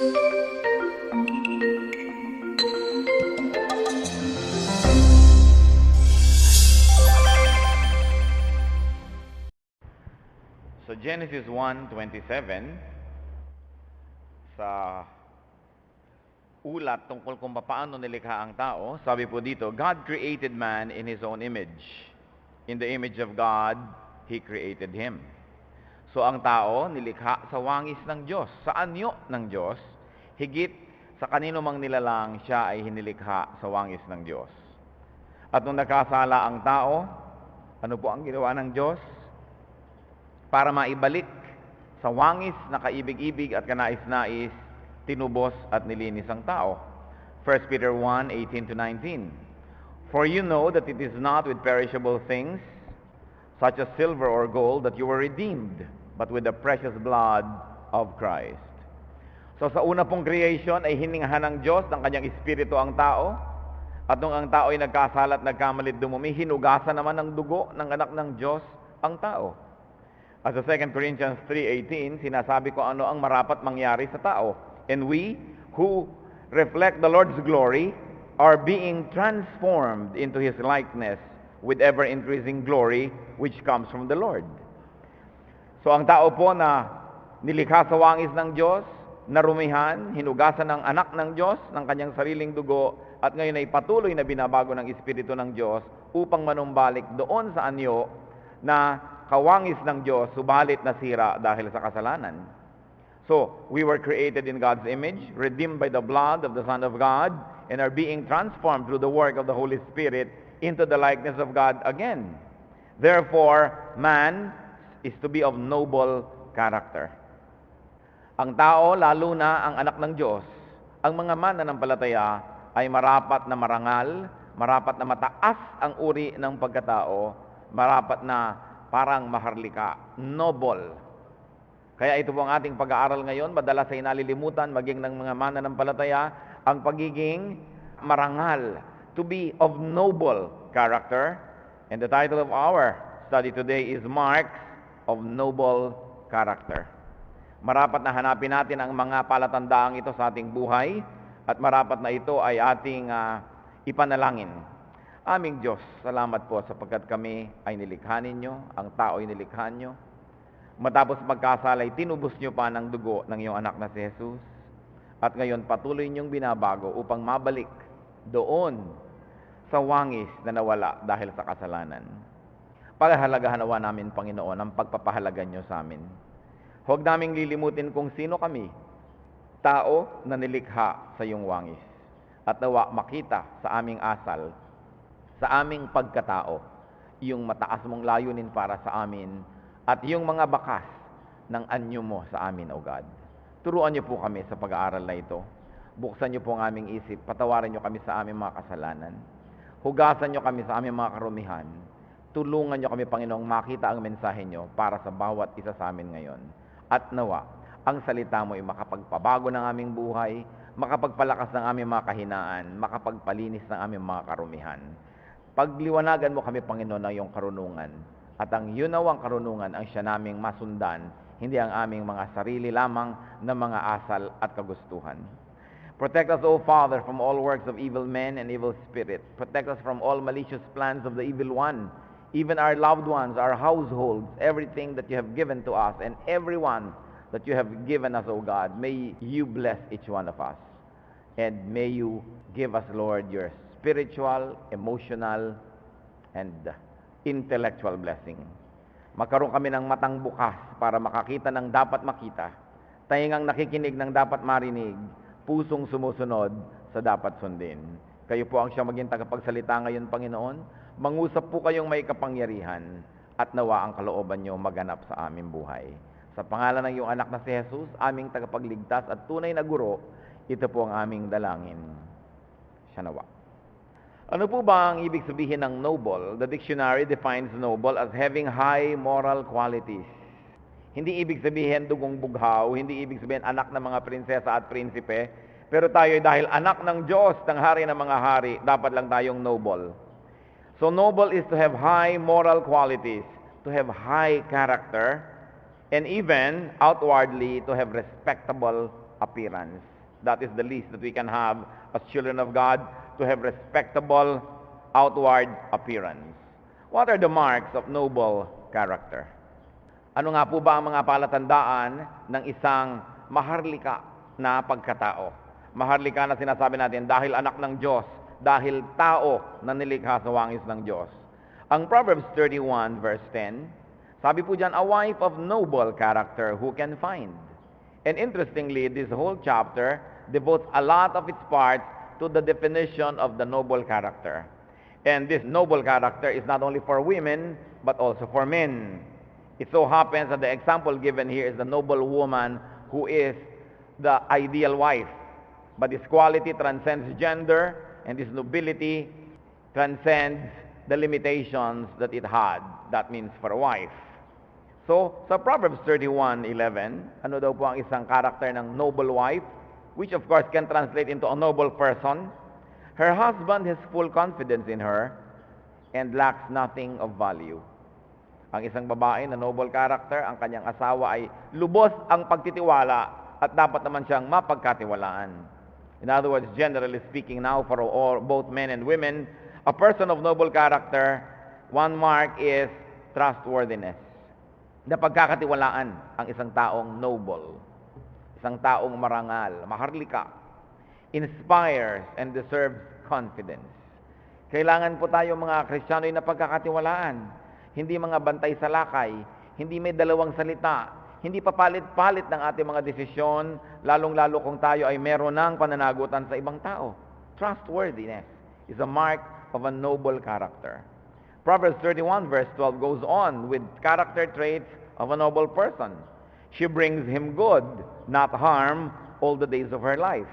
So Genesis 1:27, sa ulat tungkol kung paano nilikha ang tao, sabi po dito, God created man in His own image. In the image of God, He created him. So ang tao nilikha sa wangis ng Diyos, sa anyo ng Diyos, higit sa kanino mang nilalang siya ay hinilikha sa wangis ng Diyos. At nung nagkasala ang tao, ano po ang ginawa ng Diyos? Para maibalik sa wangis na kaibig-ibig at kanais-nais, tinubos at nilinis ang tao. 1 Peter 1:18-19. For you know that it is not with perishable things, such as silver or gold, that you were redeemed, but with the precious blood of Christ. So sa una pong creation ay hiningahan ng Diyos ng kanyang espiritu ang tao, at nung ang tao ay nagkasala at nagkamalit dumumi, hinugasan naman ng dugo ng anak ng Diyos ang tao. At sa 2 Corinthians 3:18, sinasabi ko ano ang marapat mangyari sa tao. And we, who reflect the Lord's glory, are being transformed into His likeness with ever-increasing glory, which comes from the Lord. So ang tao po na nilikha sa wangis ng Diyos, narumihan, hinugasan ng anak ng Diyos, ng kanyang sariling dugo, at ngayon ay patuloy na binabago ng Espiritu ng Diyos upang manumbalik doon sa anyo na kawangis ng Diyos, subalit nasira dahil sa kasalanan. So, we were created in God's image, redeemed by the blood of the Son of God, and are being transformed through the work of the Holy Spirit into the likeness of God again. Therefore, man is to be of noble character. Ang tao, lalo na ang anak ng Diyos, ang mga mananampalataya ay marapat na marangal, marapat na mataas ang uri ng pagkatao, marapat na parang maharlika, noble. Kaya ito po ang ating pag-aaral ngayon, madalas ay nalilimutan maging ng mga mananampalataya ang pagiging marangal, to be of noble character. And the title of our study today is Marks of Noble Character. Marapat na hanapin natin ang mga palatandaang ito sa ating buhay, at marapat na ito ay ating ipanalangin. Aming Diyos, salamat po sapagkat kami ay nilikha ninyo, ang tao ay nilikha nyo. Matapos magkasala ay tinubos nyo pa ng dugo ng iyong anak na si Jesus. At ngayon patuloy niyong binabago upang mabalik doon sa wangis na nawala dahil sa kasalanan. Paghahalagahan nawa namin, Panginoon, ang pagpapahalaga nyo sa amin. Huwag naming lilimutin kung sino kami, tao na nilikha sa iyong wangis. At nawa makita sa aming asal, sa aming pagkatao, iyong mataas mong layunin para sa amin, at iyong mga bakas ng anyo mo sa amin, O God. Turuan niyo po kami sa pag-aaral na ito. Buksan niyo po ang aming isip, patawarin niyo kami sa aming mga kasalanan. Hugasan niyo kami sa aming mga karumihan. Tulungan niyo kami, Panginoong, makita ang mensahe niyo para sa bawat isa sa amin ngayon. At nawa, ang salita mo ay makapagpabago ng aming buhay, makapagpalakas ng aming mga kahinaan, makapagpalinis ng aming mga karumihan. Pagliwanagan mo kami, Panginoon, ng iyong karunungan. At ang yunawang karunungan ang siya naming masundan, hindi ang aming mga sarili lamang na mga asal at kagustuhan. Protect us, O Father, from all works of evil men and evil spirits. Protect us from all malicious plans of the evil one, even our loved ones, our households, everything that you have given to us, and everyone that you have given us, O God. May you bless each one of us. And may you give us, Lord, your spiritual, emotional, and intellectual blessing. Magkaroon kami ng matang bukas para makakita ng dapat makita, taingang nakikinig ng dapat marinig, pusong sumusunod sa dapat sundin. Kayo po ang siyang maging tagapagsalita ngayon, Panginoon. Mangusap po kayong may kapangyarihan, at nawa ang kalooban niyo maganap sa aming buhay. Sa pangalan ng iyong anak na si Jesus, aming tagapagligtas at tunay na guro, ito po ang aming dalangin. Siya nawa. Ano po ba ang ibig sabihin ng noble? The dictionary defines noble as having high moral qualities. Hindi ibig sabihin dugong bughaw, hindi ibig sabihin anak ng mga prinsesa at prinsipe, pero tayo dahil anak ng Diyos, ng hari ng mga hari, dapat lang tayong noble. So noble is to have high moral qualities, to have high character, and even outwardly to have respectable appearance. That is the least that we can have as children of God, to have respectable outward appearance. What are the marks of noble character? Ano nga po ba ang mga palatandaan ng isang maharlika na pagkatao? Maharlika na sinasabi natin dahil anak ng Diyos, dahil tao na nilikha sa wangis ng Diyos. Ang Proverbs 31 verse 10, sabi po dyan, a wife of noble character who can find? And interestingly, this whole chapter devotes a lot of its parts to the definition of the noble character. And this noble character is not only for women, but also for men. It so happens that the example given here is the noble woman who is the ideal wife. But this quality transcends gender, and this nobility transcends the limitations that it had. That means for a wife. So, sa Proverbs 31:11, ano daw po ang isang karakter ng noble wife, which of course can translate into a noble person? Her husband has full confidence in her and lacks nothing of value. Ang isang babae na noble character, ang kanyang asawa ay lubos ang pagtitiwala at dapat naman siyang mapagkatiwalaan. In other words, generally speaking now for all, both men and women, a person of noble character, one mark is trustworthiness. Na pagkakatiwalaan ang isang taong noble, isang taong marangal, maharlika, inspires and deserves confidence. Kailangan po tayo mga Kristiyano na pagkakatiwalaan, hindi mga bantay sa lakay, hindi may dalawang salita, hindi papalit-palit ng ating mga desisyon, lalong-lalo kung tayo ay meron ng pananagutan sa ibang tao. Trustworthiness is a mark of a noble character. Proverbs 31 verse 12 goes on with character traits of a noble person. She brings him good, not harm, all the days of her life.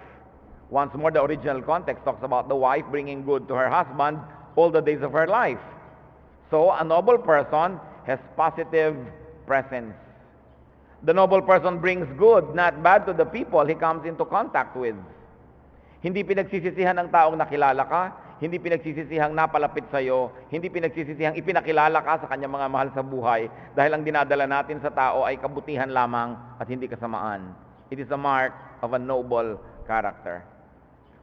Once more, the original context talks about the wife bringing good to her husband all the days of her life. So, a noble person has positive presence. The noble person brings good, not bad, to the people he comes into contact with. Hindi pinagsisisihan ng taong nakilala ka, hindi pinagsisisihang napalapit sa iyo, hindi pinagsisisihang ipinakilala ka sa kanyang mga mahal sa buhay, dahil ang dinadala natin sa tao ay kabutihan lamang at hindi kasamaan. It is a mark of a noble character.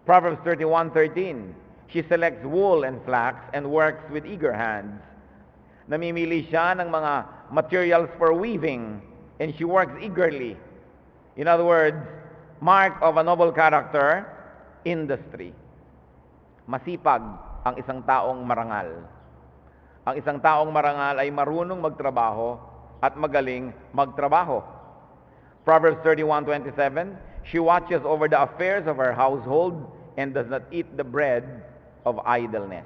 Proverbs 31:13, she selects wool and flax and works with eager hands. Namimili siya ng mga materials for weaving, and she works eagerly. In other words, mark of a noble character, industry. Masipag ang isang taong marangal. Ang isang taong marangal ay marunong magtrabaho at magaling magtrabaho. Proverbs 31:27, she watches over the affairs of her household and does not eat the bread of idleness.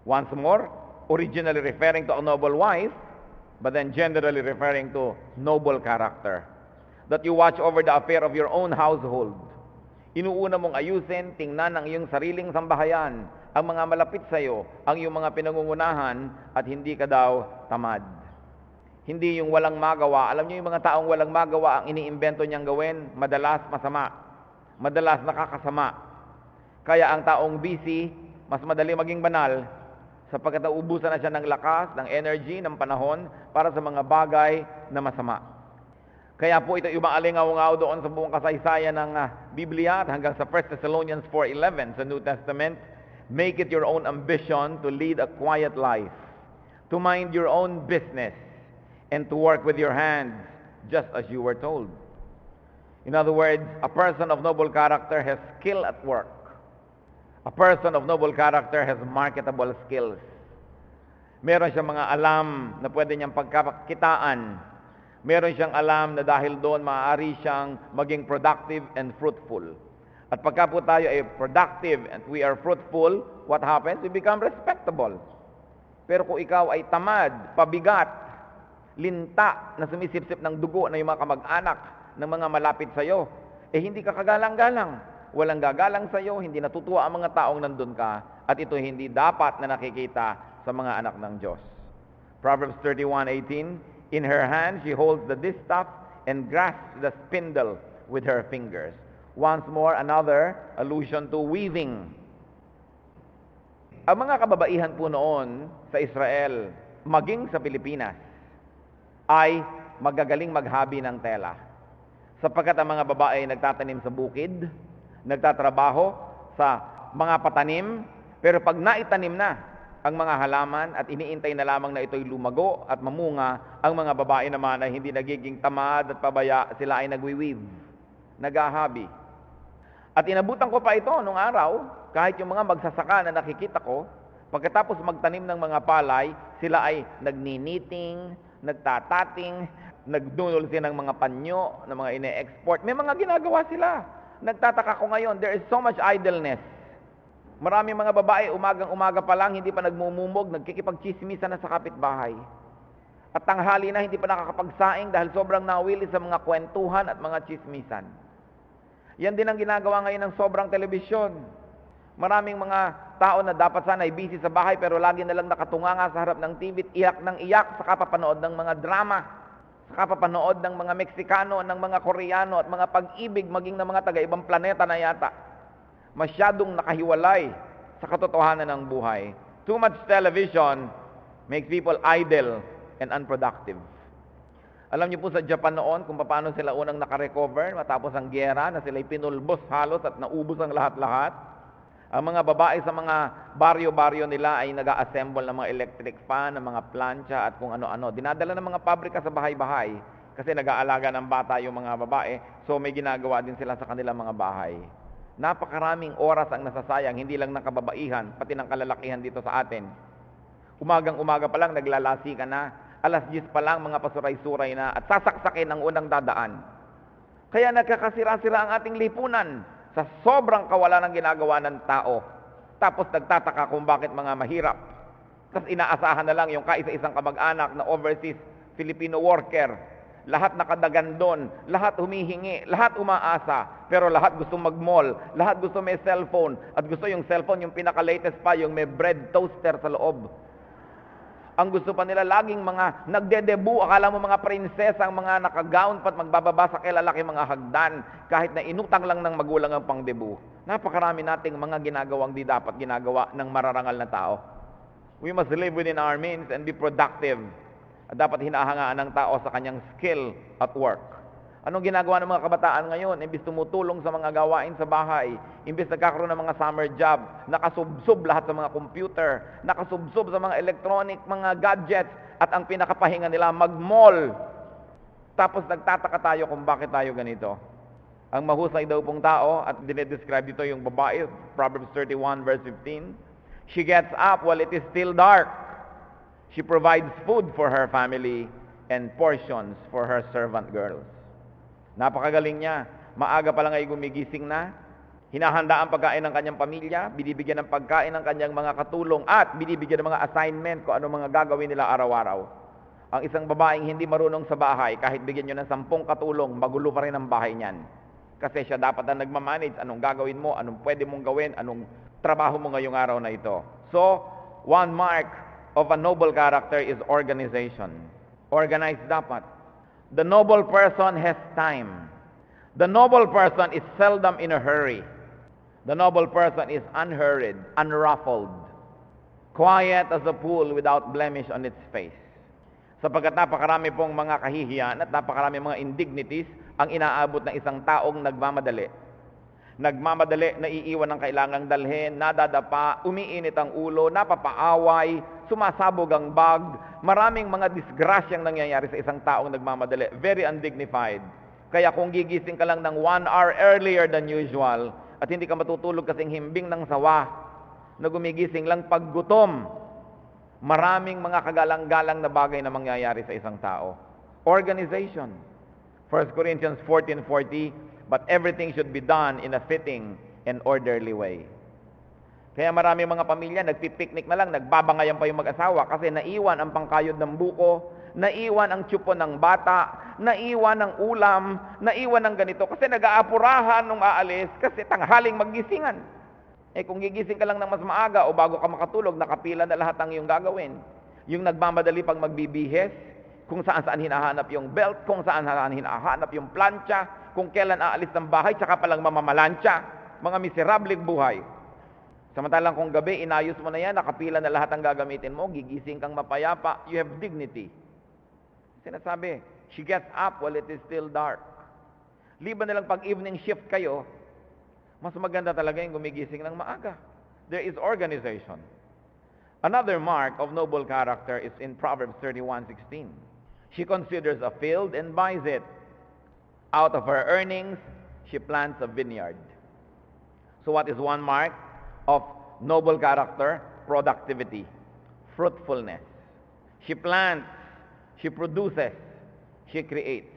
Once more, originally referring to a noble wife, but then generally referring to noble character. That you watch over the affair of your own household. Inuuna mong ayusin, tingnan ang iyong sariling sambahayan, ang mga malapit sa iyo, ang iyong mga pinangungunahan, at hindi ka daw tamad. Hindi yung walang magawa. Alam niyo yung mga taong walang magawa, ang iniimbento niyang gawin, madalas masama. Madalas nakakasama. Kaya ang taong busy, mas madali maging banal, sapagkat naubusan na siya ng lakas, ng energy, ng panahon, para sa mga bagay na masama. Kaya po ito umaalingaw-ngaw doon sa buong kasaysayan ng Biblia at hanggang sa 1 Thessalonians 4:11 sa New Testament, make it your own ambition to lead a quiet life, to mind your own business, and to work with your hands, just as you were told. In other words, a person of noble character has skill at work. A person of noble character has marketable skills. Meron siyang mga alam na pwede niyang pagkakitaan. Meron siyang alam na dahil doon maaari siyang maging productive and fruitful. At pagka po tayo ay productive and we are fruitful, what happens? We become respectable. Pero kung ikaw ay tamad, pabigat, linta na sumisipsip ng dugo na yung mga kamag-anak ng mga malapit sa iyo, hindi ka kagalang-galang. Walang gagalang sa iyo, hindi natutuwa ang mga taong nandun ka, at ito hindi dapat na nakikita sa mga anak ng Diyos. Proverbs 31:18, in her hand she holds the distaff and grasps the spindle with her fingers. Once more, another allusion to weaving. Ang mga kababaihan po noon sa Israel, maging sa Pilipinas, ay magagaling maghabi ng tela. Sapagkat ang mga babae ay nagtatanim sa bukid, nagtatrabaho sa mga patanim, pero pag naitanim na ang mga halaman at iniintay na lamang na ito'y lumago at mamunga, ang mga babae naman ay hindi nagiging tamad at pabaya, sila ay nagwi-weave, naghahabi. At inabutan ko pa ito nung araw, kahit yung mga magsasaka na nakikita ko, pagkatapos magtanim ng mga palay, sila ay nagniniting, nagtatating, nagdunol sila ng mga panyo, ng mga ine-export. May mga ginagawa sila. Nagtataka ko ngayon, there is so much idleness. Maraming mga babae, umagang-umaga pa lang, hindi pa nagmumumog, nagkikipagchismisan na sa kapitbahay. At tanghali na, hindi pa nakakapagsaing dahil sobrang nawili sa mga kwentuhan at mga chismisan. Yan din ang ginagawa ngayon ng sobrang telebisyon. Maraming mga tao na dapat sana ay busy sa bahay pero lagi na lang nakatunganga sa harap ng TV, iyak ng iyak sa kapapanood ng mga drama, sa kapapanood ng mga Meksikano, ng mga Koreano at mga pag-ibig maging ng mga taga-ibang planeta na yata. Masyadong nakahiwalay sa katotohanan ng buhay. Too much television makes people idle and unproductive. Alam niyo po sa Japan noon kung paano sila unang nakarecover matapos ang gyera na sila'y pinulbos halos at naubos ang lahat-lahat. Ang mga babae sa mga baryo-baryo nila ay nag-a-assemble ng mga electric fan, ng mga plancha at kung ano-ano. Dinadala ng mga pabrika sa bahay-bahay kasi nag-aalaga ng bata yung mga babae, so may ginagawa din sila sa kanilang mga bahay. Napakaraming oras ang nasasayang, hindi lang ng kababaihan, pati ng kalalakihan dito sa atin. Umagang-umaga pa lang, naglalasi ka na. Alas 10 pa lang, mga pasuray-suray na at sasaksakin ang unang dadaan. Kaya nagkakasira-sira ang ating lipunan sa sobrang kawalan ng ginagawa ng tao. Tapos nagtataka kung bakit mga mahirap. Tapos inaasahan na lang yung kaisa-isang kamag-anak na overseas Filipino worker. Lahat nakadagan doon, lahat humihingi, lahat umaasa, pero lahat gusto mag-mall, lahat gusto may cellphone, at gusto yung cellphone, yung pinaka-latest pa, yung may bread toaster sa loob. Ang gusto pa nila laging mga nagdedebu, akala mo mga prinsesa, ang mga nakagown pa't magbababa sa kilalaki mga hagdan, kahit na inutang lang ng magulang ang pangdebu. Napakarami nating mga ginagawang di dapat ginagawa ng mararangal na tao. We must live within our means and be productive. At dapat hinahangaan ng tao sa kanyang skill at work. Anong ginagawa ng mga kabataan ngayon? Imbis tumutulong sa mga gawain sa bahay, imbis nagkakaroon ng mga summer job, nakasubsob lahat sa mga computer, nakasubsob sa mga electronic, mga gadgets, at ang pinakapahinga nila mag-mall. Tapos nagtataka tayo kung bakit tayo ganito. Ang mahusay daw pong tao, at dinedescribe dito yung babae, Proverbs 31 verse 15, she gets up while it is still dark. She provides food for her family and portions for her servant girls. Napakagaling niya. Maaga pa lang ay gumigising na. Hinahanda ang pagkain ng kanyang pamilya, binibigyan ng pagkain ng kanyang mga katulong at binibigyan ng mga assignment kung ano mga gagawin nila araw-araw. Ang isang babaeng hindi marunong sa bahay, kahit bigyan nyo ng 10 katulong, magulo pa rin ang bahay niyan. Kasi siya dapat na nagmamanage, anong gagawin mo, anong pwede mong gawin, anong trabaho mo ngayong araw na ito. So, one mark of a noble character is organization. Organized dapat. The noble person has time. The noble person is seldom in a hurry. The noble person is unhurried, unruffled, quiet as a pool without blemish on its face. Sapagkat napakarami pong mga kahihiyan at napakarami mga indignities ang inaabot ng isang taong nagmamadali. Nagmamadali, naiiwan ang kailangang dalhin, nadadapa, umiinit ang ulo, napapaaway, sumasabog ang bag. Maraming mga disgrasyang nangyayari sa isang taong nagmamadali. Very undignified. Kaya kung gigising ka lang ng 1 hour earlier than usual at hindi ka matutulog kasing himbing ng sawa na gumigising lang paggutom, maraming mga kagalang-galang na bagay na mangyayari sa isang tao. Organization. 1 Corinthians 14:40, but everything should be done in a fitting and orderly way. Kaya marami mga pamilya, nagpipiknik na lang, nagbabangayan pa yung mag-asawa kasi naiwan ang pangkayod ng buko, naiwan ang tsupo ng bata, naiwan ang ulam, naiwan ang ganito kasi nag-aapurahan nung aalis kasi tanghaling maggisingan. Eh kung gigising ka lang ng mas maaga o bago ka makatulog, nakapila na lahat ang iyong gagawin. Yung nagmamadali pag magbibihes, kung saan-saan hinahanap yung belt, kung saan-saan hinahanap yung plancha, kung kailan aalis ng bahay, tsaka palang mamamalansya. Mga miserabling buhay. Samantalang kung gabi, inayos mo na yan, nakapila na lahat ang gagamitin mo, gigising kang mapayapa, you have dignity. Sinasabi, she gets up while it is still dark. Liban nilang pag evening shift kayo, mas maganda talaga yung gumigising ng maaga. There is organization. Another mark of noble character is in Proverbs 31:16. She considers a field and buys it. Out of her earnings, she plants a vineyard. So what is one mark of noble character? Productivity, fruitfulness. She plants, she produces, she creates.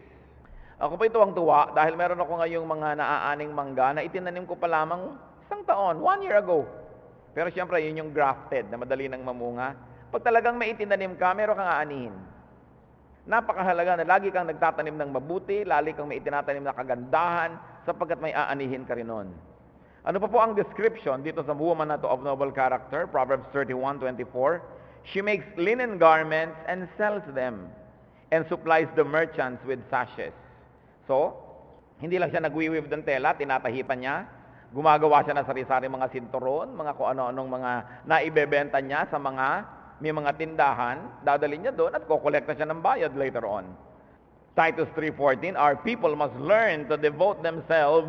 Ako pa tuwang-tuwa dahil meron ako ngayong mga naaaning mangga na itinanim ko pa lamang 1 taon, 1 year ago. Pero siyempre, yun yung grafted na madali nang mamunga. Pag talagang may itinanim ka, meron kang aanihin. Napakahalaga na lagi kang nagtatanim ng mabuti, lagi kang may itinatanim na kagandahan, sapagkat may aanihin ka rin nun. Ano pa po ang description dito sa woman na to of noble character? Proverbs 31:24. She makes linen garments and sells them, and supplies the merchants with sashes. So, hindi lang siya nagwiweave ng tela, tinatahipan niya. Gumagawa siya ng sari-sari mga sinturon, mga kung ano-anong mga naibebenta niya sa may mga tindahan. Dadalhin niya doon at kukolekta siya ng bayad later on. Titus 3:14, our people must learn to devote themselves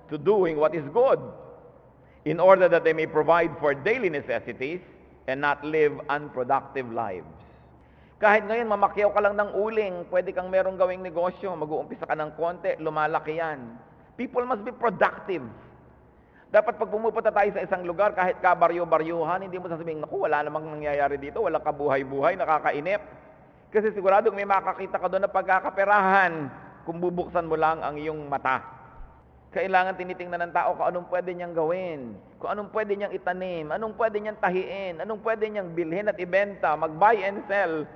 to doing what is good, in order that they may provide for daily necessities and not live unproductive lives. Kahit ngayon, mamakyaw ka lang ng uling, pwede kang merong gawing negosyo, mag-uumpisa ka ng konti, lumalaki yan. People must be productive. Dapat pag pumupunta tayo sa isang lugar, kahit kabaryo-baryuhan, hindi mo sasabihin, naku, wala namang nangyayari dito, walang kabuhay-buhay, nakakainip. Kasi sigurado may makakita ka doon na pagkakaperahan kung bubuksan mo lang ang iyong mata. Kailangan tinitingnan ng tao kung anong pwede niyang gawin, kung anong pwede niyang itanim, anong pwede niyang tahiin, anong pwede niyang bilhin at ibenta, mag-buy and sell,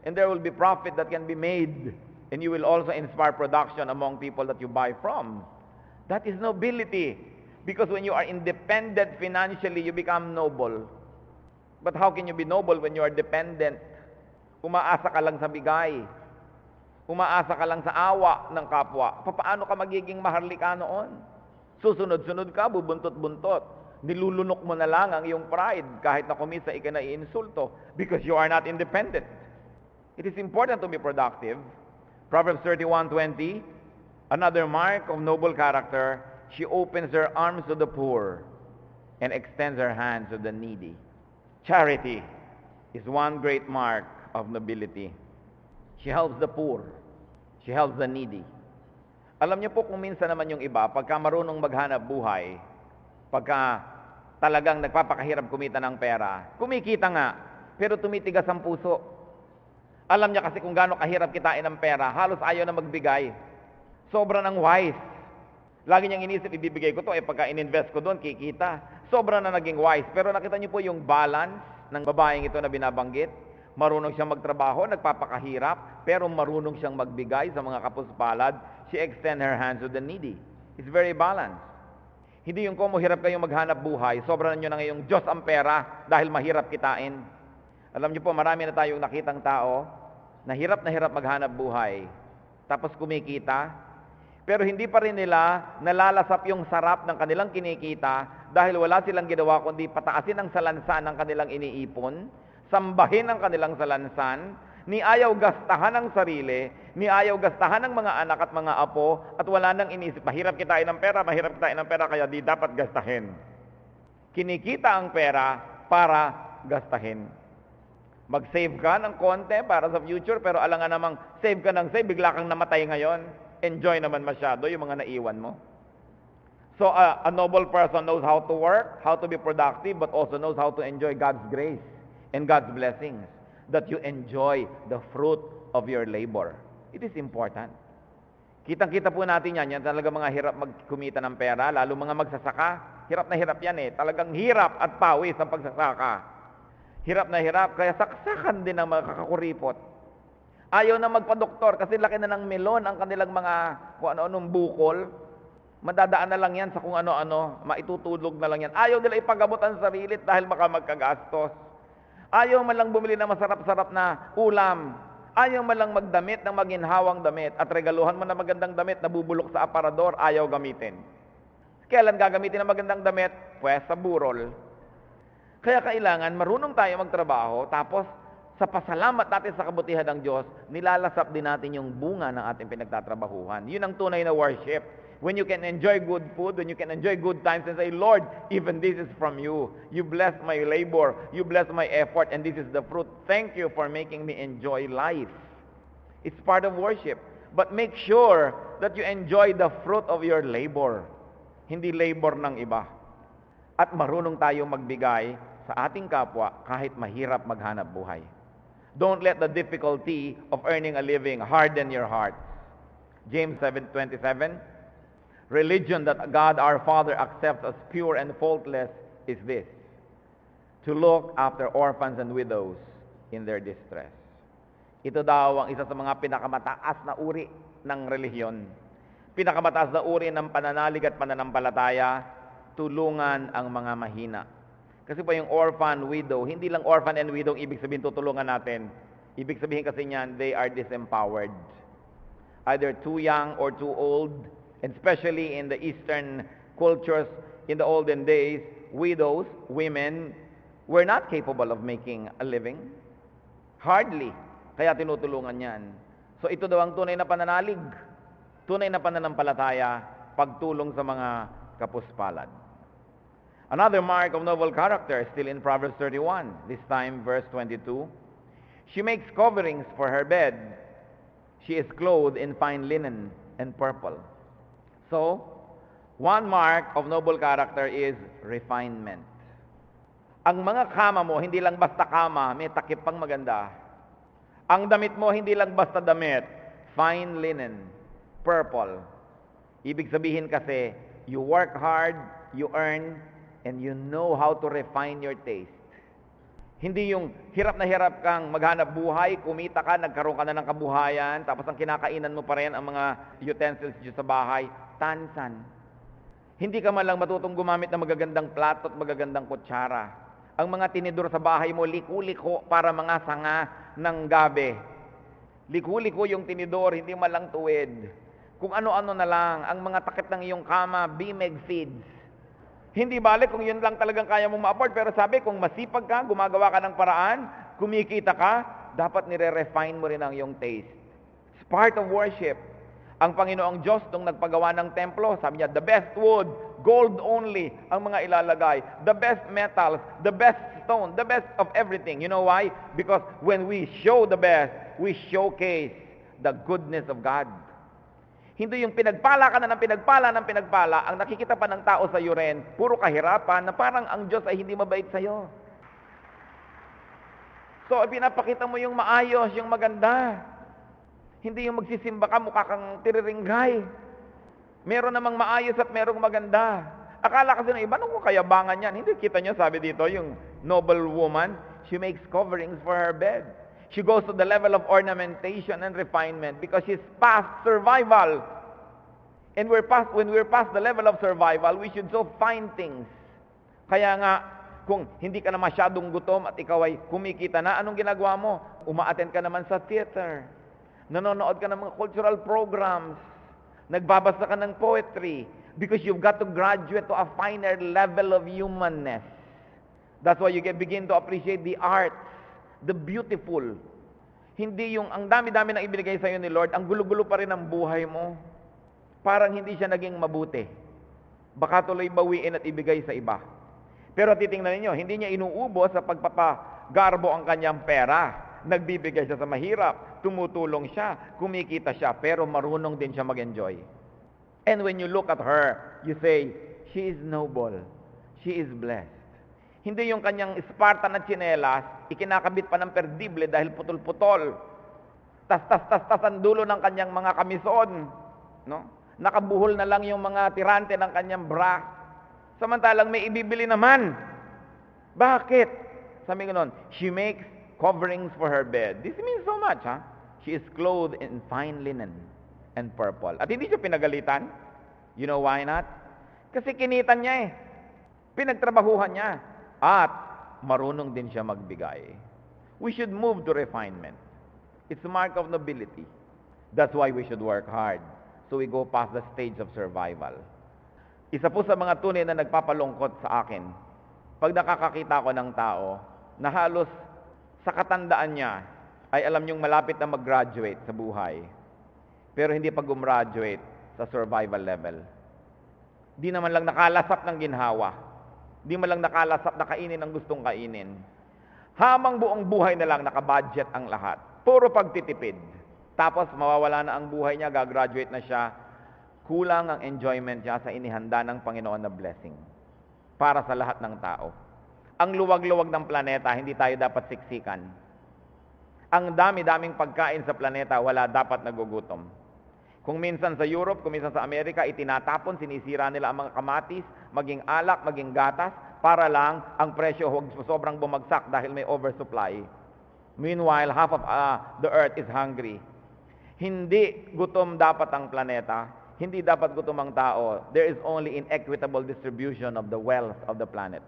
and there will be profit that can be made. And you will also inspire production among people that you buy from. That is nobility. Because when you are independent financially, you become noble. But how can you be noble when you are dependent? Umaasa ka lang sa bigay. Umaasa ka lang sa awa ng kapwa. Paano ka magiging maharlika noon? Susunod-sunod ka, bubuntot-buntot. Nilulunok mo na lang ang iyong pride kahit na kumisa ikinaiinsulto because you are not independent. It is important to be productive. Proverbs 31:20, another mark of noble character, she opens her arms to the poor and extends her hands to the needy. Charity is one great mark of nobility. She helps the poor. She helps the needy. Alam niyo po kung minsan naman yung iba, pagka marunong maghanap buhay, pagka talagang nagpapakahirap kumita ng pera, kumikita nga, pero tumitigas ang puso. Alam niya kasi kung gaano kahirap kitain ng pera, halos ayaw na magbigay. Sobra ng wise. Lagi niyang inisip, ibibigay ko to, pagka in-invest ko doon, kikita. Sobra na naging wise. Pero nakita niyo po yung balance ng babaeng ito na binabanggit. Marunong siyang magtrabaho, nagpapakahirap, pero marunong siyang magbigay sa mga kapuspalad. She extend her hands to the needy. It's very balanced. Hindi yung kung hirap kayong maghanap buhay, sobra na nyo na ngayong Diyos ang pera dahil mahirap kitain. Alam niyo po, marami na tayong nakitang tao na hirap maghanap buhay. Tapos kumikita, pero hindi pa rin nila nalalasap yung sarap ng kanilang kinikita dahil wala silang ginawa kundi pataasin ang salansan ng kanilang iniipon, sambahin ang kanilang salansan, ni ayaw gastahan ng sarili, ni ayaw gastahan ng mga anak at mga apo, at wala nang inisip, mahirap kitain ng pera, kaya di dapat gastahin. Kinikita ang pera para gastahin. Mag-save ka ng konti para sa future, pero alangan namang save ka ng save, bigla kang namatay ngayon. Enjoy naman masyado yung mga naiwan mo. So a noble person knows how to work, how to be productive, but also knows how to enjoy God's grace and God's blessings, that you enjoy the fruit of your labor. It is important. Kitang-kita po natin yan talaga mga hirap magkumita ng pera, lalo mga magsasaka. Hirap na hirap yan talagang hirap at pawis ang pagsasaka. Hirap na hirap, kaya saksakan din ang mga kakakuripot. Ayaw na magpa-doktor kasi laki na ng melon ang kanilang mga kung ano-anong bukol. Madadaan na lang yan sa kung ano-ano, maitutulog na lang yan. Ayaw nila ipagamot ang sarili dahil baka magkagastos. Ayaw man lang bumili ng masarap-sarap na ulam. Ayaw man lang magdamit ng maginhawang damit at regaluhan mo na magandang damit na bubulok sa aparador, ayaw gamitin. Kailan gagamitin ang magandang damit? Pues sa burol. Kaya kailangan marunong tayo magtrabaho, tapos sa pasalamat natin sa kabutihan ng Diyos, nilalasap din natin yung bunga ng ating pinagtatrabahuhan. Yun ang tunay na worship. When you can enjoy good food, when you can enjoy good times and say, Lord, even this is from you. You bless my labor, you bless my effort, and this is the fruit. Thank you for making me enjoy life. It's part of worship. But make sure that you enjoy the fruit of your labor. Hindi labor ng iba. At marunong tayo magbigay sa ating kapwa kahit mahirap maghanap buhay. Don't let the difficulty of earning a living harden your heart. James 7:27, religion that God our Father accepts as pure and faultless is this, to look after orphans and widows in their distress. Ito daw ang isa sa mga pinakamataas na uri ng relihiyon. Pinakamataas na uri ng pananalig at pananampalataya, tulungan ang mga mahina. Kasi po yung orphan, widow, hindi lang orphan and widow ibig sabihin tutulungan natin. Ibig sabihin kasi niyan, they are disempowered. Either too young or too old, and especially in the Eastern cultures in the olden days, widows, women, were not capable of making a living. Hardly. Kaya tinutulungan yan. So ito daw ang tunay na pananalig, tunay na pananampalataya, pagtulong sa mga kapuspalad. Another mark of noble character, still in Proverbs 31, this time verse 22. She makes coverings for her bed. She is clothed in fine linen and purple. So, one mark of noble character is refinement. Ang mga kama mo, hindi lang basta kama, may takip pang maganda. Ang damit mo, hindi lang basta damit, fine linen, purple. Ibig sabihin kasi, you work hard, you earn, and you know how to refine your taste. Hindi yung hirap na hirap kang maghanap buhay, kumita ka, nagkaroon ka na ng kabuhayan, tapos ang kinakainan mo pa rin ang mga utensils dito sa bahay, tansan. Hindi ka man lang matutong gumamit ng magagandang plato at magagandang kutsara. Ang mga tinidor sa bahay mo, liku-liko para mga sanga ng gabi. Liku-liko yung tinidor, hindi man lang tuwid. Kung ano-ano na lang, ang mga takip ng iyong kama, bimeg feeds. Hindi balik kung yun lang talagang kaya mong ma-afford, pero sabi, kung masipag ka, gumagawa ka ng paraan, kumikita ka, dapat nire-refine mo rin ang iyong taste. It's part of worship. Ang Panginoong Diyos, nung nagpagawa ng templo, sabi niya, the best wood, gold only ang mga ilalagay. The best metals, the best stone, the best of everything. You know why? Because when we show the best, we showcase the goodness of God. Hindi yung pinagpala ka na ng pinagpala, ang nakikita pa ng tao sa iyo rin, puro kahirapan, na parang ang Diyos ay hindi mabait sa iyo. So, pinapakita mo yung maayos, yung maganda. Hindi yung magsisimba ka, mukha kang tiriringgay. Meron namang maayos at merong maganda. Akala kasi ng iba, ano kung kayabangan yan? Hindi, kita nyo, sabi dito, yung noble woman, she makes coverings for her bed. She goes to the level of ornamentation and refinement because she's past survival. And when we're past the level of survival, we should so find things. Kaya nga, kung hindi ka na masyadong gutom at ikaw ay kumikita na, anong ginagawa mo? Uma-attend ka naman sa theater. Nanonood ka ng mga cultural programs. Nagbabasa ka ng poetry. Because you've got to graduate to a finer level of humanness. That's why you begin to appreciate the arts, the beautiful. Hindi yung ang dami-dami na ibinigay sa iyo ni Lord, ang gulo-gulo pa rin ang buhay mo. Parang hindi siya naging mabuti. Baka tuloy bawiin at ibigay sa iba. Pero titingnan niyo, hindi niya inuubos sa pagpapagarbo ang kanyang pera. Nagbibigay siya sa mahirap, tumutulong siya, kumikita siya, pero marunong din siya mag-enjoy. And when you look at her, you say, she is noble, she is blessed. Hindi yung kanyang Spartan na tsinelas, ikinakabit pa ng perdible dahil putol-putol. Tas ang dulo ng kanyang mga kamison. No? Nakabuhol na lang yung mga tirante ng kanyang bra. Samantalang may ibibili naman. Bakit? Sabi ko noon, she makes coverings for her bed. This means so much, ha? She is clothed in fine linen and purple. At hindi siya pinagalitan. You know why not? Kasi kinitan niya eh. Pinagtrabahuhan niya. At marunong din siya magbigay. We should move to refinement. It's a mark of nobility. That's why we should work hard. So we go past the stage of survival. Isa po sa mga tunay na nagpapalungkot sa akin, pag nakakakita ko ng tao na halos sa katandaan niya ay alam niyong malapit na mag-graduate sa buhay. Pero hindi pa gumraduate, sa survival level. Di naman lang nakalasap ng ginhawa. Di man lang nakalasap na kainin ang gustong kainin. Habang buong buhay na lang nakabudget ang lahat. Puro pagtitipid. Tapos mawawala na ang buhay niya, gagraduate na siya. Kulang ang enjoyment niya sa inihanda ng Panginoon na blessing para sa lahat ng tao. Ang luwag-luwag ng planeta, hindi tayo dapat siksikan. Ang dami-daming pagkain sa planeta, wala dapat nagugutom. Kung minsan sa Europe, kung minsan sa Amerika, itinatapon, sinisira nila ang mga kamatis, maging alak, maging gatas, para lang ang presyo huwag sobrang bumagsak dahil may oversupply. Meanwhile, half of the earth is hungry. Hindi gutom dapat ang planeta, hindi dapat gutom ang tao. There is only inequitable distribution of the wealth of the planet.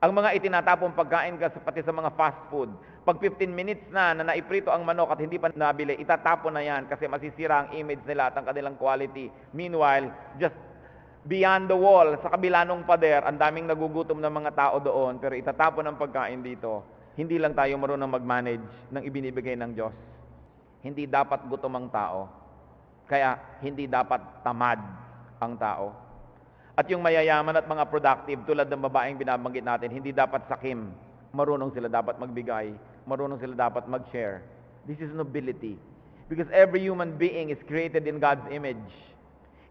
Ang mga itinatapong pagkain pati sa mga fast food, pag 15 minutes na naiprito ang manok at hindi pa nabili, itatapon na yan kasi masisira ang image nila at ang kanilang quality. Meanwhile, just beyond the wall, sa kabila ng pader, ang daming nagugutom ng mga tao doon, pero itatapon ang pagkain dito. Hindi lang tayo marunong mag-manage ng ibinibigay ng Diyos. Hindi dapat gutom ang tao. Kaya hindi dapat tamad ang tao. At yung mayayaman at mga productive, tulad ng babaeng binabanggit natin, hindi dapat sakim. Marunong sila dapat magbigay. Marunong sila dapat mag-share. This is nobility. Because every human being is created in God's image.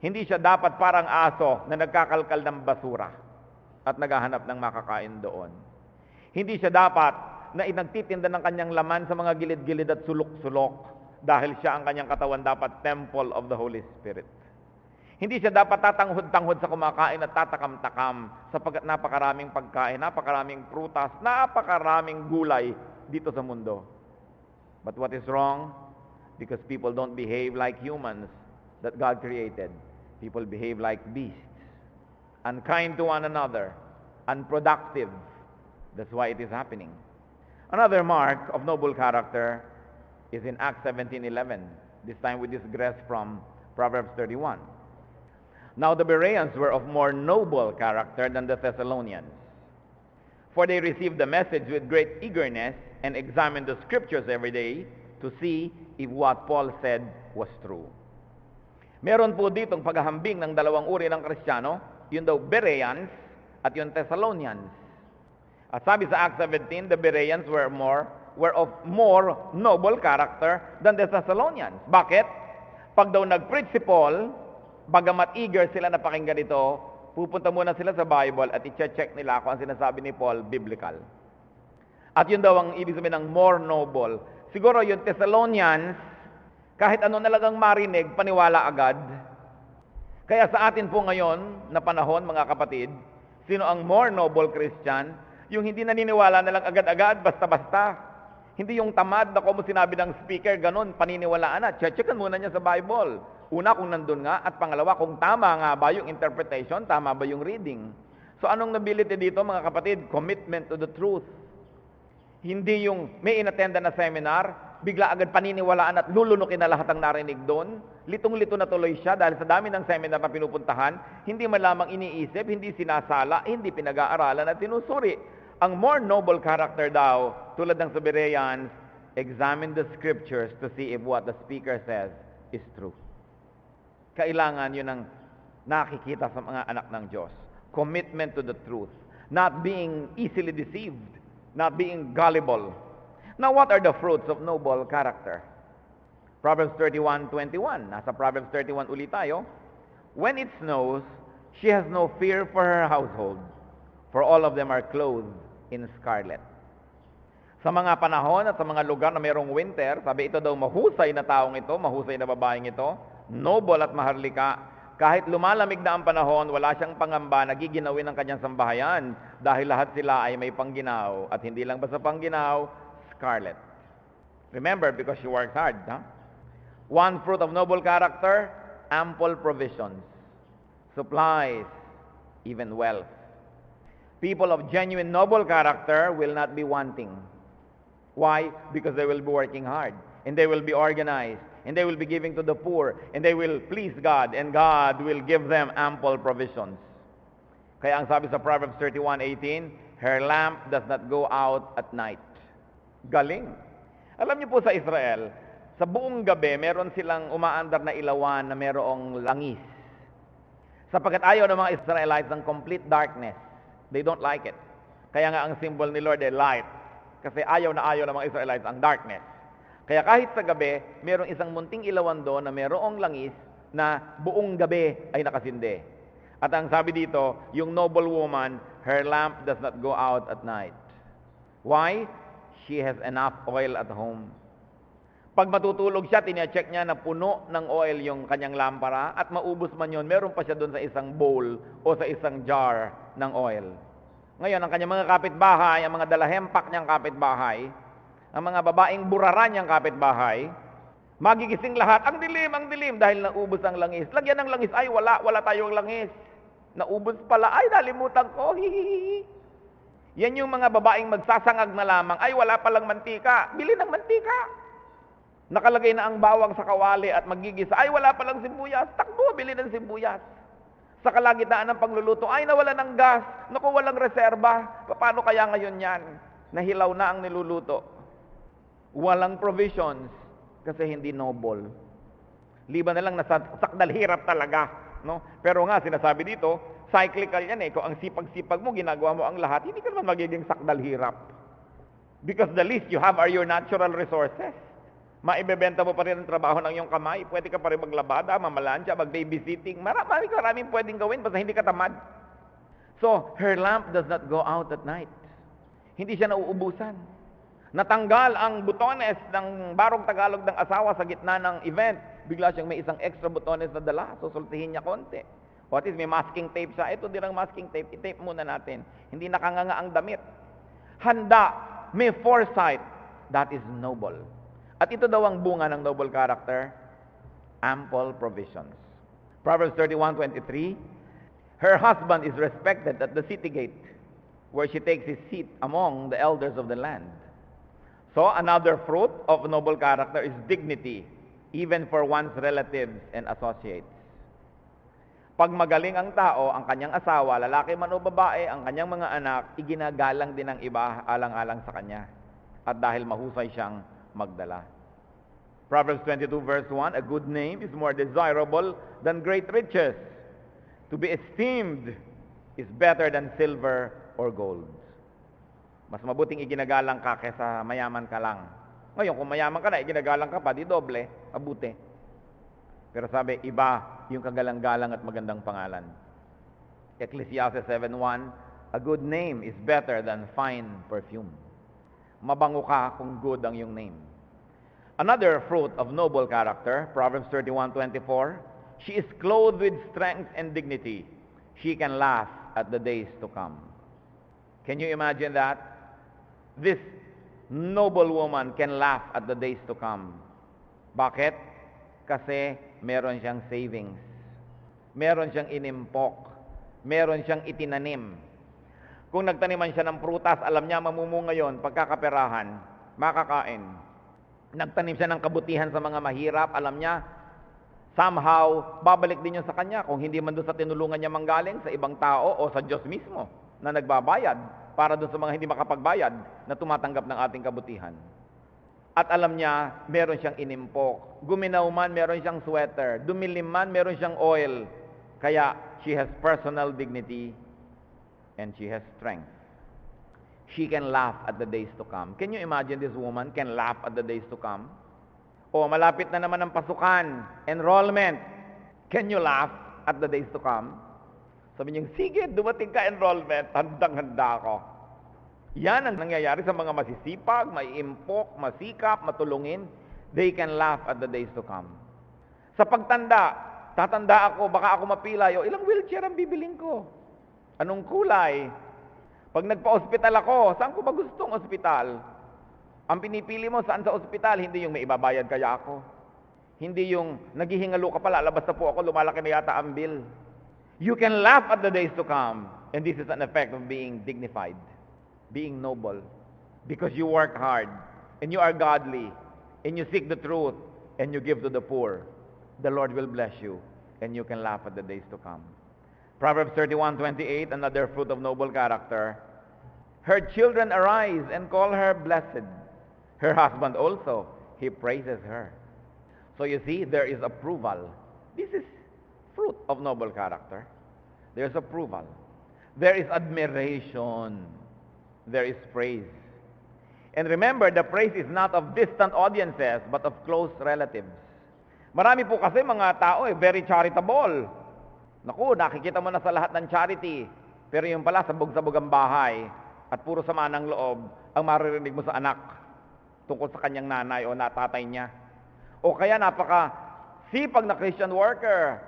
Hindi siya dapat parang aso na nagkakalkal ng basura at naghahanap ng makakain doon. Hindi siya dapat na nagtitinda ng kanyang laman sa mga gilid-gilid at sulok-sulok dahil siya ang kanyang katawan dapat temple of the Holy Spirit. Hindi siya dapat tatanghod-tanghod sa kumakain at tatakam-takam sapagkat napakaraming pagkain, napakaraming prutas, napakaraming gulay dito sa mundo. But what is wrong? Because people don't behave like humans that God created. People behave like beasts, unkind to one another, unproductive. That's why it is happening. Another mark of noble character is in Acts 17:11. This time we digress from Proverbs 31. Now the Bereans were of more noble character than the Thessalonians, for they received the message with great eagerness and examined the scriptures every day to see if what Paul said was true. Meron po ditong paghahambing ng dalawang uri ng Kristiyano, yun daw Bereans at yung Thessalonians. At sabi sa Acts 17, the Bereans were of more noble character than the Thessalonians. Bakit? Pag daw nag-preach si Paul, bagamat eager sila na pakinggan ito, pupunta muna sila sa Bible at i-check nila kung ang sinasabi ni Paul biblical. At yun daw ang ibig sabihin ng more noble. Siguro yung Thessalonians, kahit ano nalagang marinig, paniwala agad. Kaya sa atin po ngayon na panahon, mga kapatid, sino ang more noble Christian? Yung hindi naniniwala na lang agad-agad, basta-basta. Hindi yung tamad na kung sinabi ng speaker, ganun, paniniwalaan na. Checkan muna niya sa Bible. Una, kung nandun nga, at pangalawa, kung tama nga ba yung interpretation, tama ba yung reading. So anong nobility dito, mga kapatid? Commitment to the truth. Hindi yung may inattenda na seminar, bigla agad paniniwalaan at lulunukin na lahat ang narinig doon. Litong-lito na tuloy siya dahil sa dami ng seminar na pinupuntahan, hindi man lamang iniisip, hindi sinasala, hindi pinag-aaralan at sinusuri. Ang more noble character daw, tulad ng sa Bereans, examine the scriptures to see if what the speaker says is true. Kailangan yun ang nakikita sa mga anak ng Diyos. Commitment to the truth. Not being easily deceived. Not being gullible. Now, what are the fruits of noble character? Proverbs 31:21. Nasa Proverbs 31 ulit tayo. When it snows, she has no fear for her household, for all of them are clothed in scarlet. Sa mga panahon at sa mga lugar na mayroong winter, sabi ito daw mahusay na taong ito, mahusay na babaeng ito, noble at maharlika. Kahit lumalamig na ang panahon, wala siyang pangamba na giginawin ng kanyang sambahayan dahil lahat sila ay may pangginaw. At hindi lang basta pangginaw, scarlet. Remember, because she works hard. Huh? One fruit of noble character, ample provisions, supplies, even wealth. People of genuine noble character will not be wanting. Why? Because they will be working hard, and they will be organized, and they will be giving to the poor, and they will please God, and God will give them ample provisions. Kaya ang sabi sa Proverbs 31:18, her lamp does not go out at night. Galing. Alam niyo po sa Israel, Sa buong gabi, meron silang umaandar na ilawan na merong langis. Sapagkat ayaw ng mga Israelites ng complete darkness. They don't like it. Kaya nga ang symbol ni Lord ay light. Kasi ayaw na ayaw ng mga Israelites ang darkness. Kaya kahit sa gabi, merong isang munting ilawan doon na merong langis na buong gabi ay nakasindi. At ang sabi dito, yung noble woman, her lamp does not go out at night. Why? She has enough oil at home. Pag matutulog siya, tine-check niya na puno ng oil yung kanyang lampara at maubos man yun, meron pa siya doon sa isang bowl o sa isang jar ng oil. Ngayon, ang kanyang mga kapitbahay, ang mga dalahempak niyang kapitbahay, ang mga babaeng buraran niyang kapitbahay, magigising lahat, ang dilim, dahil naubos ang langis. Lagyan ng langis, ay wala tayong langis. Naubos pala, ay nalimutan ko, hihihi. Yan yung mga babaeng magsasangag na lamang, ay wala palang mantika, bili ng mantika. Nakalagay na ang bawang sa kawali at magigisa, ay wala palang sibuyas, takbo, bili ng sibuyas. Sa kalagitnaan ng pagluluto, ay nawala ng gas, naku walang reserba, paano kaya ngayon yan? Nahilaw na ang niluluto. Walang provisions kasi hindi noble. Liban na lang nasa sakdal hirap talaga, no? Pero nga sinasabi dito, cyclical yan eh. Kung ang sipag-sipag mo, ginagawa mo ang lahat, hindi ka naman magiging sakdal hirap. Because the least you have are your natural resources. Maibebenta mo pa rin ang trabaho ng iyong kamay. Pwede ka pa rin maglabada, mamalansya, mag-babysitting. Maraming pwedeng gawin basta hindi ka tamad. So, her lamp does not go out at night. Hindi siya nauubusan. Natanggal ang butones ng barong Tagalog ng asawa sa gitna ng event. Bigla siyang may isang extra butones na dala. Susultihin niya konti. What is, may masking tape siya. Ito din ang masking tape. I-tape muna natin. Hindi nakanganga ang damit. Handa. May foresight. That is noble. At ito daw ang bunga ng noble character. Ample provisions. Proverbs 31:23. Her husband is respected at the city gate, where she takes his seat among the elders of the land. So, another fruit of noble character is dignity, even for one's relatives and associates. Pag magaling ang tao, ang kanyang asawa, lalaki man o babae, ang kanyang mga anak, iginagalang din ng iba alang-alang sa kanya. At dahil mahusay siyang magdala. Proverbs 22 verse 1, a good name is more desirable than great riches. To be esteemed is better than silver or gold. Mas mabuting iginagalang ka kaysa mayaman ka lang. Ngayon, kung mayaman ka na, iginagalang ka pa, di doble, mabuti. Pero sabi, iba yung kagalang-galang at magandang pangalan. Ecclesiastes 7:1, a good name is better than fine perfume. Mabango ka kung good ang iyong name. Another fruit of noble character, Proverbs 31:24, she is clothed with strength and dignity. She can laugh at the days to come. Can you imagine that? This noble woman can laugh at the days to come. Bakit? Kasi meron siyang savings. Meron siyang inimpok. Meron siyang itinanim. Kung nagtaniman siya ng prutas, alam niya mamumunga yon, pagkakaperahan, makakain. Nagtanim siya ng kabutihan sa mga mahirap, alam niya, somehow, babalik din yun sa kanya. Kung hindi man doon sa tinulungan niya manggaling, sa ibang tao o sa Diyos mismo na nagbabayad para doon sa mga hindi makapagbayad na tumatanggap ng ating kabutihan. At alam niya, meron siyang inimpok. Guminaw man, meron siyang sweater. Dumilim man, meron siyang oil. Kaya, she has personal dignity and she has strength. She can laugh at the days to come. Can you imagine this woman can laugh at the days to come? O, malapit na naman ang pasukan, enrollment. Can you laugh at the days to come? Sabi niya, sige, dumating ka enrollment, handang-handa ako. Yan ang nangyayari sa mga masisipag, maiimpok, masikap, matulungin. They can laugh at the days to come. Sa pagtanda, tatanda ako, baka ako mapila, ilang wheelchair ang bibiling ko? Anong kulay? Pag nagpa-ospital ako, saan ko ba gustong ospital? Ang pinipili mo, saan sa ospital? Hindi yung may ibabayad kaya ako. Hindi yung naghihingalo ka pala, labas na po ako, lumalaki na yata ang bill. You can laugh at the days to come. And this is an effect of being dignified, being noble. Because you work hard, and you are godly, and you seek the truth, and you give to the poor. The Lord will bless you, and you can laugh at the days to come. Proverbs 31:28, another fruit of noble character. Her children arise and call her blessed. Her husband also, he praises her. So you see, there is approval. This is fruit of noble character. There's approval. There is admiration. There is praise. And remember, the praise is not of distant audiences, but of close relatives. Marami po kasi mga tao very charitable. Naku, nakikita mo na sa lahat ng charity. Pero yung pala, sabog-sabog ang bahay at puro sama ng loob ang maririnig mo sa anak tungkol sa kanyang nanay o tatay niya. O kaya napaka-sipag na Christian worker,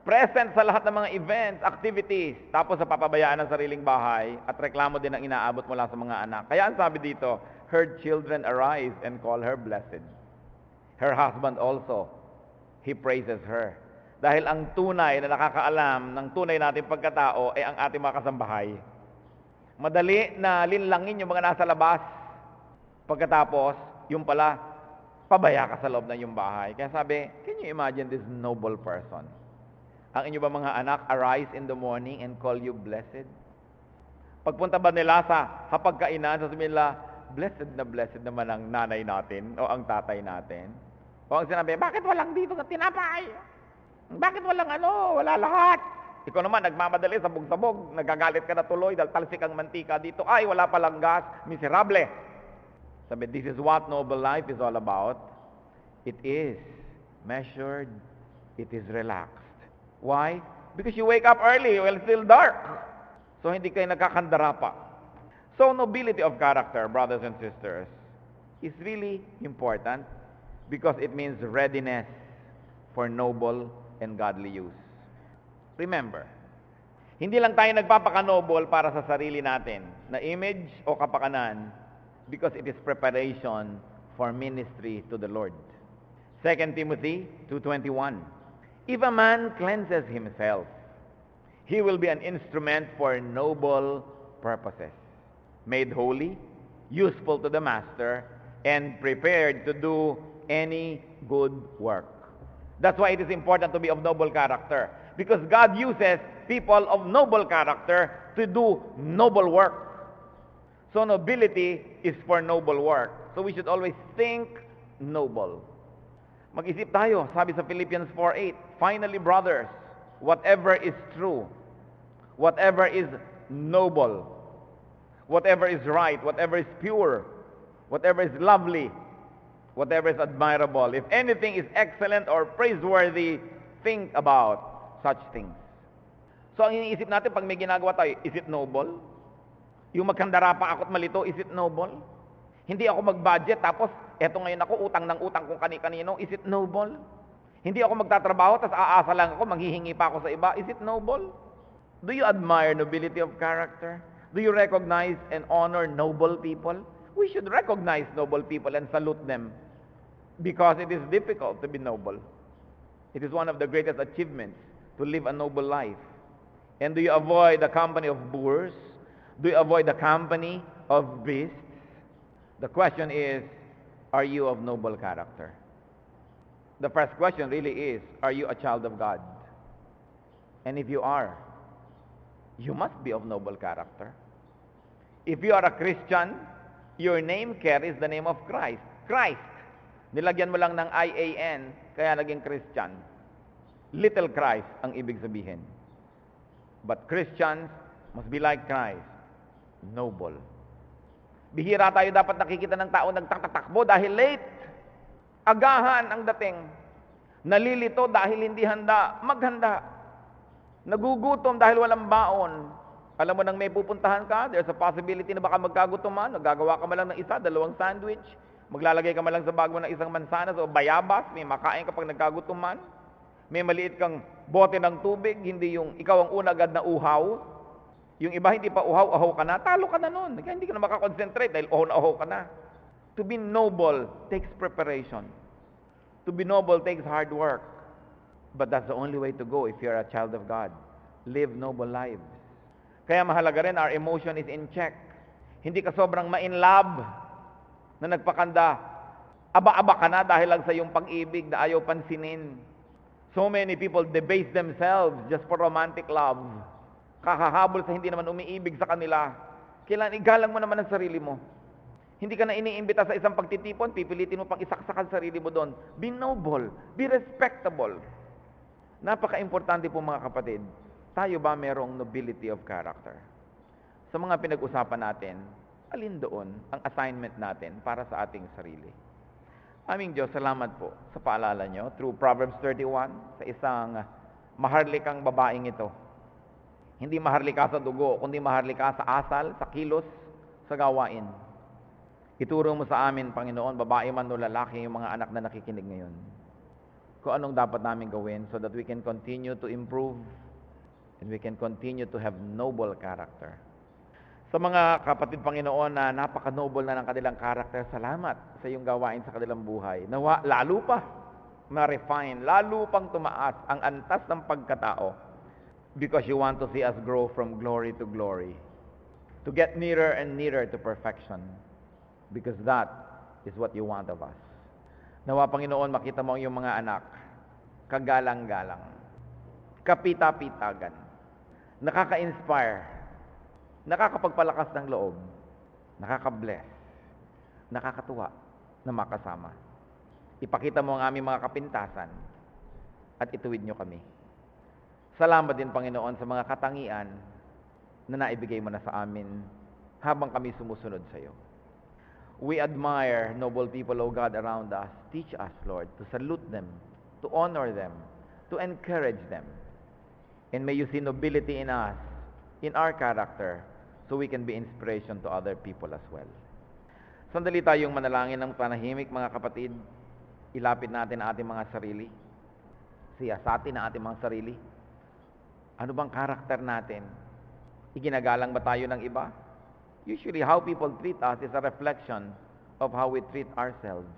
present sa lahat ng mga events, activities, tapos sa papabayaan ng sariling bahay at reklamo din ang inaabot mula sa mga anak. Kaya ang sabi dito, her children arise and call her blessed. Her husband also, he praises her. Dahil ang tunay na nakakaalam ng tunay natin pagkatao ay ang ating mga kasambahay. Madali na linlangin yung mga nasa labas. Pagkatapos, yung pala, pabaya ka sa loob ng yung bahay. Kaya sabi, can you imagine this noble person? Ang inyo ba mga anak, arise in the morning and call you blessed? Pagpunta ba nila sa hapagkainan, sasabihin nila, blessed naman ang nanay natin o ang tatay natin. O ang sinabi, bakit walang dito ng tinapay? Bakit walang wala lahat? Ikaw naman, nagmamadali, sabog-sabog, nagagalit ka na tuloy dahil talsik ang mantika dito. Ay, wala palang gas, miserable. Sabi, this is what noble life is all about. It is measured, it is relaxed. Why? Because you wake up early while it's still dark. So, hindi kayo nagkakandara pa. So, nobility of character, brothers and sisters, is really important because it means readiness for noble and godly use. Remember, hindi lang tayo nagpapaka-noble para sa sarili natin na image o kapakanan because it is preparation for ministry to the Lord. 2 Timothy 2:21. If a man cleanses himself, he will be an instrument for noble purposes, made holy, useful to the master, and prepared to do any good work. That's why it is important to be of noble character. Because God uses people of noble character to do noble work. So nobility is for noble work. So we should always think noble. Mag-isip tayo, sabi sa Philippians 4:8, finally, brothers, whatever is true, whatever is noble, whatever is right, whatever is pure, whatever is lovely, whatever is admirable, if anything is excellent or praiseworthy, think about such things. So ang iniisip natin pag may ginagawa tayo, is it noble? Yung magkandara pa ako't malito, is it noble? Hindi ako mag-budget tapos eto ngayon ako utang ng utang kung kani-kanino, is it noble? Hindi ako magtatrabaho tapos aasa lang ako, manghihingi pa ako sa iba, is it noble? Do you admire nobility of character? Do you recognize and honor noble people? We should recognize noble people and salute them. Because it is difficult to be noble. It is one of the greatest achievements to live a noble life. And do you avoid the company of boors? Do you avoid the company of beasts? The question is, are you of noble character? The first question really is, are you a child of God? And if you are, you must be of noble character. If you are a Christian, your name carries the name of Christ. Christ. Nilagyan mo lang ng IAN, kaya naging Christian. Little Christ ang ibig sabihin. But Christians must be like Christ, noble. Bihira tayo dapat nakikita ng tao nagtatakbo dahil late. Agahan ang dating. Nalilito dahil hindi handa, maghanda. Nagugutom dahil walang baon. Alam mo nang may pupuntahan ka, there's a possibility na baka magkagutuman, nagagawa ka man lang ng isa, dalawang sandwich, maglalagay ka man lang sa bag mo ng isang mansanas o bayabas, may makain kapag nagkagutuman. May maliit kang bote ng tubig, hindi yung ikaw ang una agad na uhaw. Yung iba hindi pa uhaw, ahaw ka na, talo ka na nun. Kaya hindi ka na makakonsentrate dahil uhaw na uhaw ka na. To be noble takes preparation. To be noble takes hard work. But that's the only way to go if you're a child of God. Live noble lives. Kaya mahalaga rin, our emotion is in check. Hindi ka sobrang ma-in love na nagpakanda. Aba-aba ka na dahil lang sa iyong pag-ibig na ayaw pansinin. So many people debase themselves just for romantic love. Kakahabol sa hindi naman umiibig sa kanila. Kailangan igalang mo naman ang sarili mo. Hindi ka na iniimbita sa isang pagtitipon, pipilitin mo pang isaksakan sarili mo doon. Be noble, be respectable. Napaka-importante po mga kapatid, tayo ba merong nobility of character? Sa mga pinag-usapan natin, alin doon ang assignment natin para sa ating sarili? Aming Diyos, salamat po sa paalala nyo through Proverbs 31 sa isang maharlikang babaeng ito. Hindi maharlika sa dugo, kundi maharlika sa asal, sa kilos, sa gawain. Ituro mo sa amin, Panginoon, babae man o lalaki, yung mga anak na nakikinig ngayon. Kung anong dapat namin gawin so that we can continue to improve and we can continue to have noble character. Sa mga kapatid, Panginoon, na napaka-noble na ng kanilang character, salamat sa iyong gawain sa kanilang buhay. Nawa, lalo pa ma-refine, lalo pang tumaas ang antas ng pagkatao because you want to see us grow from glory to glory, to get nearer and nearer to perfection. Because that is what you want of us. Nawa, Panginoon, makita mo ang iyong mga anak, kagalang-galang, kapita-pitagan, nakaka-inspire, nakakapagpalakas ng loob, nakaka-bless, nakakatuwa na makasama. Ipakita mo ang aming mga kapintasan at ituwid nyo kami. Salamat din, Panginoon, sa mga katangian na naibigay mo na sa amin habang kami sumusunod sa iyo. We admire noble people, O God, around us. Teach us, Lord, to salute them, to honor them, to encourage them. And may you see nobility in us, in our character, so we can be inspiration to other people as well. Sandali tayong manalangin ng panahimik, mga kapatid. Ilapit natin ang ating mga sarili. Siyasatin ang ating mga sarili. Ano bang karakter natin? Iginagalang ba tayo ng iba? Usually, how people treat us is a reflection of how we treat ourselves.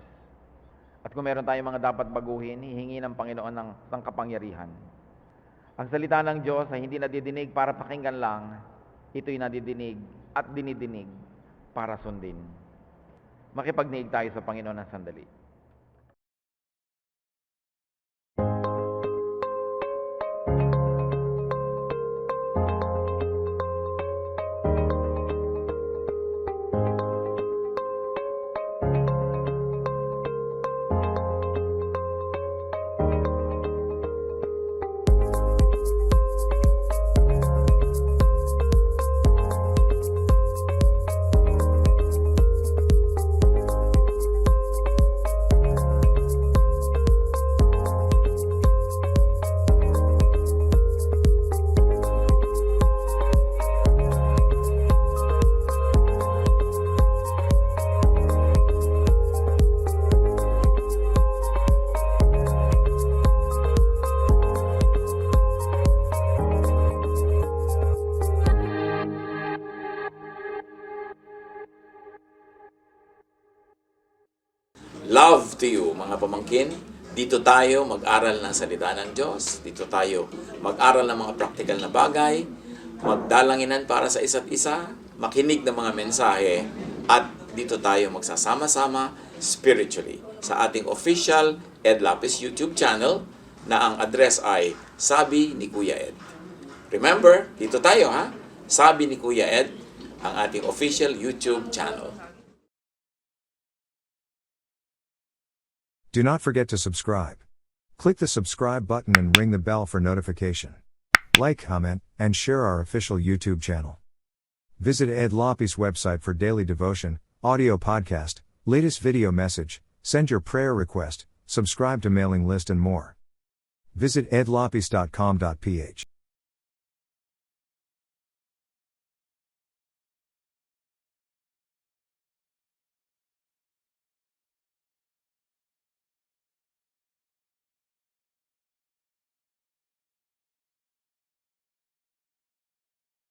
At kung meron tayong mga dapat baguhin, hihingi ng Panginoon ng kapangyarihan. Ang salita ng Diyos ay hindi nadidinig para pakinggan lang, ito'y nadidinig at dinidinig para sundin. Makipagniig tayo sa Panginoon ng sandali. Love to you, mga pamangkin. Dito tayo mag-aral ng salita ng Diyos. Dito tayo mag-aral ng mga practical na bagay, magdalanginan para sa isa't isa, makinig ng mga mensahe, at dito tayo magsasama-sama spiritually sa ating official Ed Lapis YouTube channel na ang address ay Sabi ni Kuya Ed. Remember, dito tayo ha, Sabi ni Kuya Ed, ang ating official YouTube channel. Do not forget to subscribe. Click the subscribe button and ring the bell for notification. Like, comment, and share our official YouTube channel. Visit Ed Lopes' website for daily devotion, audio podcast, latest video message, send your prayer request, subscribe to mailing list and more. Visit edlopes.com.ph.